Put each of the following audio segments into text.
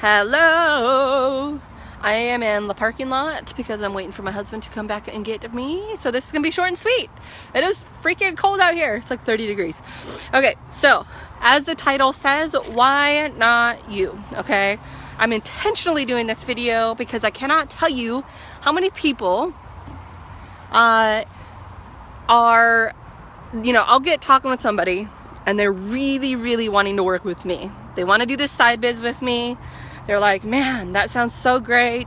Hello! I am in the parking lot because I'm waiting for my husband to come back and get me. So this is gonna be short and sweet. It is freaking cold out here. It's like 30 degrees. Okay, so as the title says, why not you? Okay, I'm intentionally doing this video because I cannot tell you how many people are, I'll get talking with somebody and they're really wanting to work with me. They want to do this side biz with me. They're like, man, that sounds so great.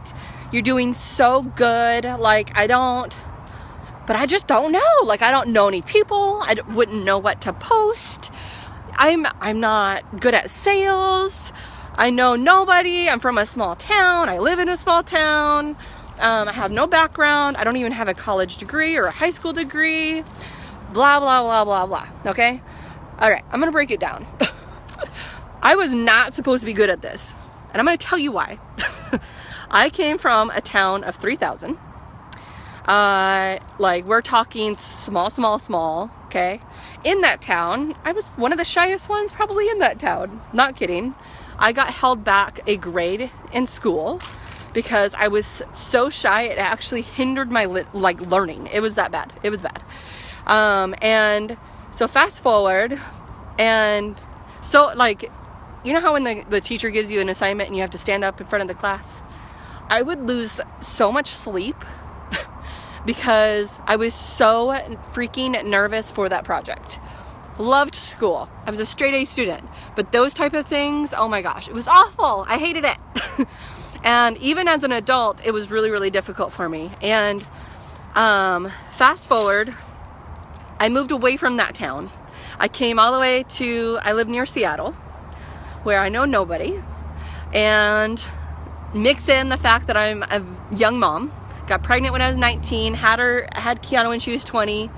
You're doing so good. Like, but I just don't know. Like, I don't know any people. I wouldn't know what to post. I'm not good at sales. I know nobody. I'm from a small town. I live in a small town. I have no background. I don't even have a college degree or a high school degree. Blah, blah, blah, blah, blah. Okay? All right, I'm going to break it down. I was not supposed to be good at this. And I'm going to tell you why. I came from a town of 3,000. Like, we're talking small, okay? In that town, I was one of the shyest ones probably in that town. Not kidding. I got held back a grade in school because I was so shy it actually hindered my learning. It was that bad. It was bad. And so fast forward, and so like, you know how when the teacher gives you an assignment and you have to stand up in front of the class? I would lose so much sleep because I was so freaking nervous for that project. Loved school. I was a straight A student. But those type of things, oh my gosh, it was awful. I hated it. And even as an adult, it was really difficult for me. And fast forward, I moved away from that town. I came all the way I live near Seattle, where I know nobody, and mix in the fact that I'm a young mom, got pregnant when I was 19, had Kiana when she was 20,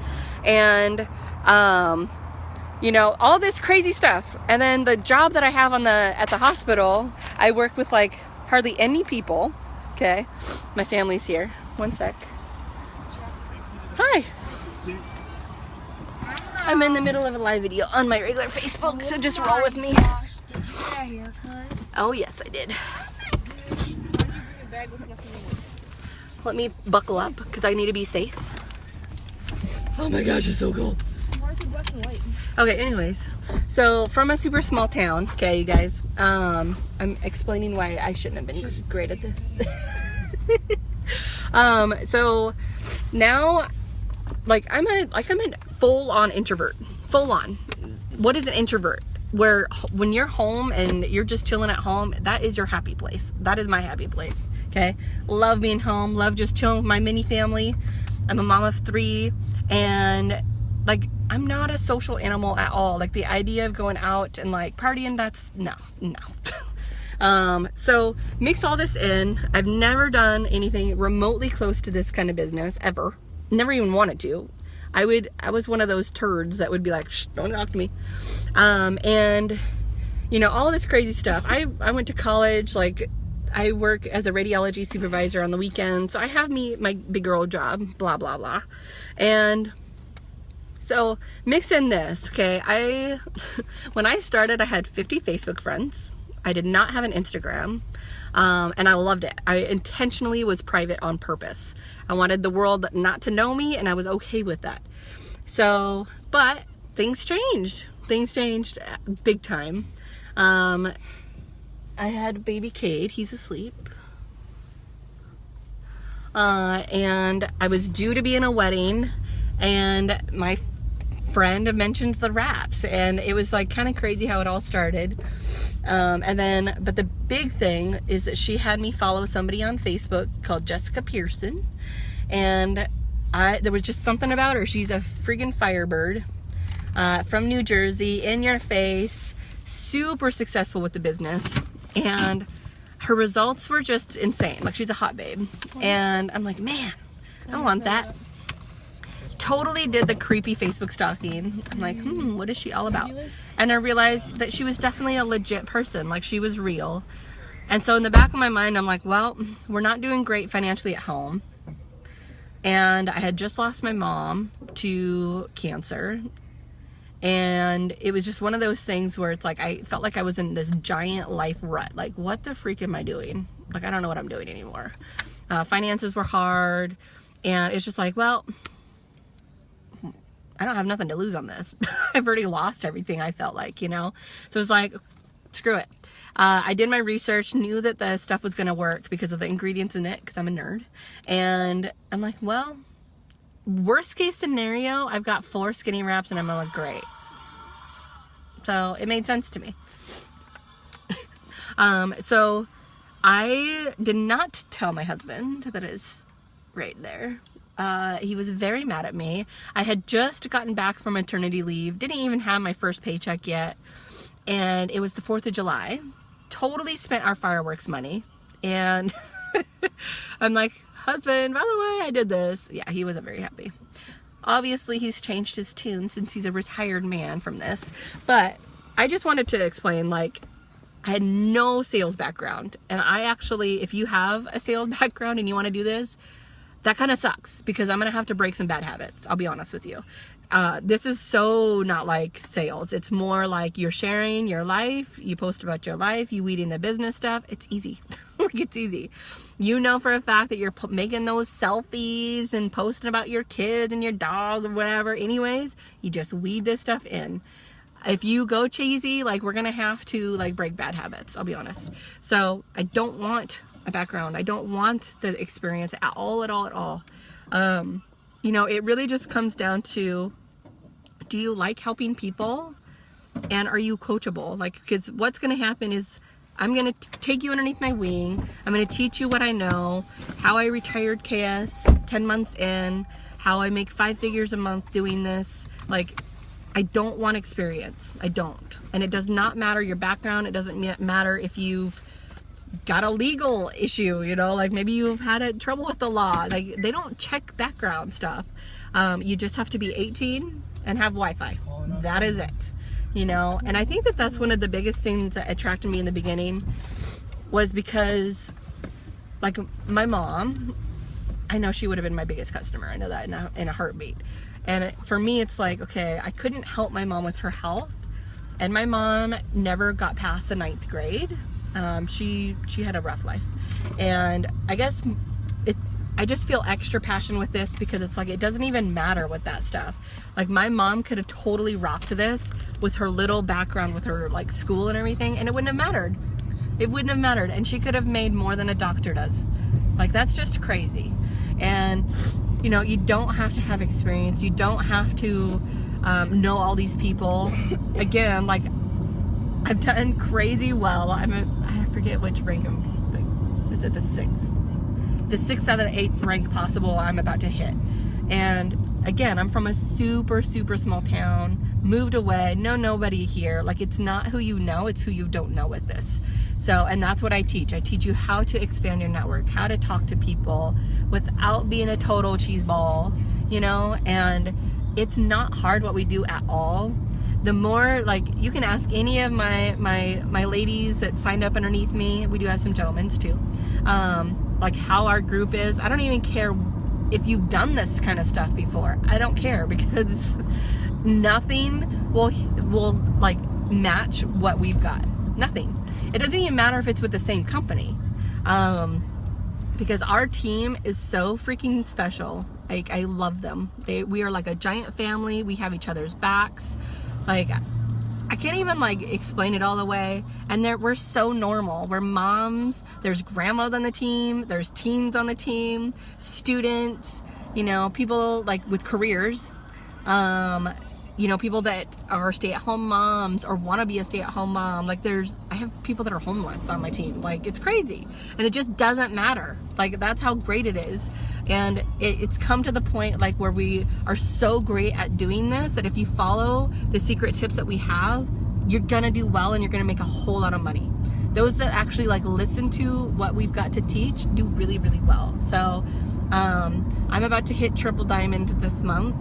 and all this crazy stuff. And then the job that I have at the hospital, I work with like hardly any people. Okay, my family's here. One sec. Hi. I'm in the middle of a live video on my regular Facebook, so just roll with me. Did you get a haircut? Oh yes, I did. Let me buckle up because I need to be safe. Oh my gosh, it's so cold. Okay, anyways, so from a super small town, okay, you guys, I'm explaining why I shouldn't have been great at this. So now, I'm a full-on introvert. Full-on. What is an introvert? Where when you're home and you're just chilling at home, that is your happy place. That is my happy place. Okay, love being home, love just chilling with my mini family. I'm a mom of 3, and I'm not a social animal at all. Like, the idea of going out and partying, that's no. So mix all this in. I've never done anything remotely close to this kind of business ever. Never even wanted to. I was one of those turds that would be like, shh, don't talk to me. And all this crazy stuff. I went to college, I work as a radiology supervisor on the weekend. So I have my big girl job, blah, blah, blah. And so mix in this, okay? When I started, I had 50 Facebook friends. I did not have an Instagram. And I loved it. I intentionally was private on purpose. I wanted the world not to know me, and I was okay with that. So, but things changed. Things changed big time. I had baby Cade. He's asleep. And I was due to be in a wedding, and my friend mentioned the wraps, and it was kind of crazy how it all started. But the big thing is that she had me follow somebody on Facebook called Jessica Pearson, and there was just something about her. She's a friggin' firebird, from New Jersey, in your face, super successful with the business, and her results were just insane. She's a hot babe, and I'm like, man, I want that. Totally did the creepy Facebook stalking. I'm like, what is she all about? And I realized that she was definitely a legit person. She was real. And so in the back of my mind, I'm like, well, we're not doing great financially at home. And I had just lost my mom to cancer. And it was just one of those things where it's like, I felt like I was in this giant life rut. Like, what the freak am I doing? Like, I don't know what I'm doing anymore. Finances were hard. And it's just like, well, I don't have nothing to lose on this. I've already lost everything, I felt like, you know? So it was like, screw it. I did my research, knew that the stuff was going to work because of the ingredients in it, because I'm a nerd. And I'm like, well, worst case scenario, I've got 4 skinny wraps and I'm gonna look great. So it made sense to me. So I did not tell my husband. That is right there. He was very mad at me. I had just gotten back from maternity leave, didn't even have my first paycheck yet, and it was the 4th of July. Totally spent our fireworks money, and I'm like, husband, by the way, I did this. Yeah, he wasn't very happy. Obviously, he's changed his tune since he's a retired man from this. But I just wanted to explain, like, I had no sales background. And I actually, if you have a sales background and you want to do this, that kind of sucks because I'm going to have to break some bad habits. I'll be honest with you. This is so not like sales. It's more like you're sharing your life. You post about your life. You weed in the business stuff. It's easy. Like, it's easy. You know for a fact that you're making those selfies and posting about your kids and your dog or whatever. Anyways, you just weed this stuff in. If you go cheesy, like, we're going to have to, like, break bad habits. I'll be honest. So I don't want a background. I don't want the experience at all. You know, it really just comes down to, do you like helping people? And are you coachable? Like, because what's going to happen is I'm going to take you underneath my wing. I'm going to teach you what I know, how I retired KS 10 months in, how I make 5 figures a month doing this. Like, I don't want experience. I don't. And it does not matter your background. It doesn't matter if you've got a legal issue, you know, like maybe you've had trouble with the law. Like, they don't check background stuff. You just have to be 18 and have Wi-Fi. That is it. You know, and I think that that's one of the biggest things that attracted me in the beginning, was because, like, my mom, I know she would have been my biggest customer. I know that in a heartbeat. And for me, it's like, okay, I couldn't help my mom with her health, and my mom never got past the 9th grade. She had a rough life, and I guess I just feel extra passion with this because it's like, it doesn't even matter with that stuff. Like, my mom could have totally rocked this with her little background with her, like, school and everything, and it wouldn't have mattered. It wouldn't have mattered, and she could have made more than a doctor does. Like, that's just crazy. And, you know, you don't have to have experience. You don't have to know all these people. Again, like, I've done crazy well. I forget which rank is it the 6th? The 6th out of the 8th rank possible I'm about to hit. And again, I'm from a super, super small town, moved away, know nobody here. Like, it's not who you know, it's who you don't know with this. So, and that's what I teach. I teach you how to expand your network, how to talk to people without being a total cheeseball, you know, and it's not hard what we do at all. The more, like, you can ask any of my ladies that signed up underneath me. We do have some gentlemen's too. Like, how our group is. I don't even care if you've done this kind of stuff before. I don't care, because nothing will like match what we've got. Nothing. It doesn't even matter if it's with the same company, because our team is so freaking special. Like, I love them. We are like a giant family. We have each other's backs. Like, I can't even, like, explain it all the way. And we're so normal. We're moms. There's grandmas on the team. There's teens on the team. Students. You know, people, like, with careers. You know, people that are stay-at-home moms or want to be a stay-at-home mom. Like, I have people that are homeless on my team. Like, it's crazy. And it just doesn't matter. Like, that's how great it is. And it's come to the point, like, where we are so great at doing this that if you follow the secret tips that we have, you're gonna do well and you're gonna make a whole lot of money. Those that actually, like, listen to what we've got to teach do really, really well. So I'm about to hit triple diamond this month,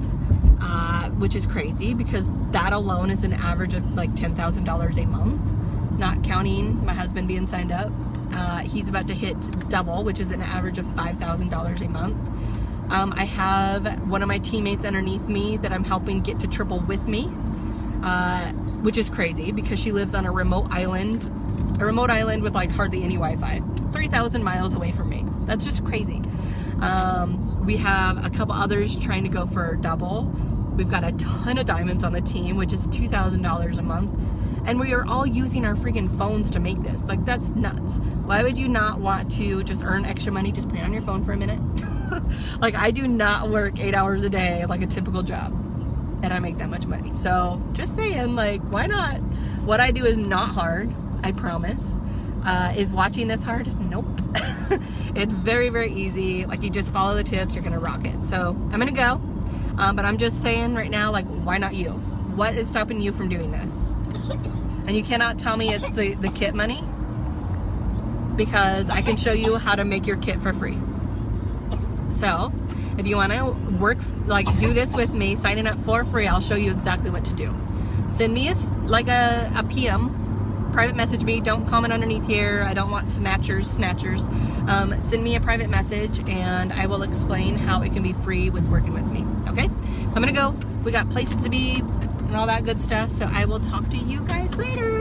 which is crazy because that alone is an average of like $10,000 a month, not counting my husband being signed up. He's about to hit double, which is an average of $5,000 a month. I have one of my teammates underneath me that I'm helping get to triple with me. which is crazy because she lives on a remote island with like hardly any Wi-Fi, 3,000 miles away from me. That's just crazy. We have a couple others trying to go for double. We've got a ton of diamonds on the team, which is $2,000 a month. And we are all using our freaking phones to make this. Like, that's nuts. Why would you not want to just earn extra money? Just play on your phone for a minute. Like, I do not work 8 hours a day like a typical job, and I make that much money. So just saying, like, why not? What I do is not hard, I promise. Is watching this hard? Nope. It's very, very easy. Like, you just follow the tips, you're gonna rock it. So I'm gonna go, but I'm just saying right now, like, why not you? What is stopping you from doing this? And you cannot tell me it's the kit money, because I can show you how to make your kit for free. So if you want to work, like, do this with me, signing up for free, I'll show you exactly what to do. Send me a PM, private message me. Don't comment underneath here. I don't want snatchers. Send me a private message and I will explain how it can be free with working with me. Okay, so I'm gonna go. We got places to be and all that good stuff. So I will talk to you guys later.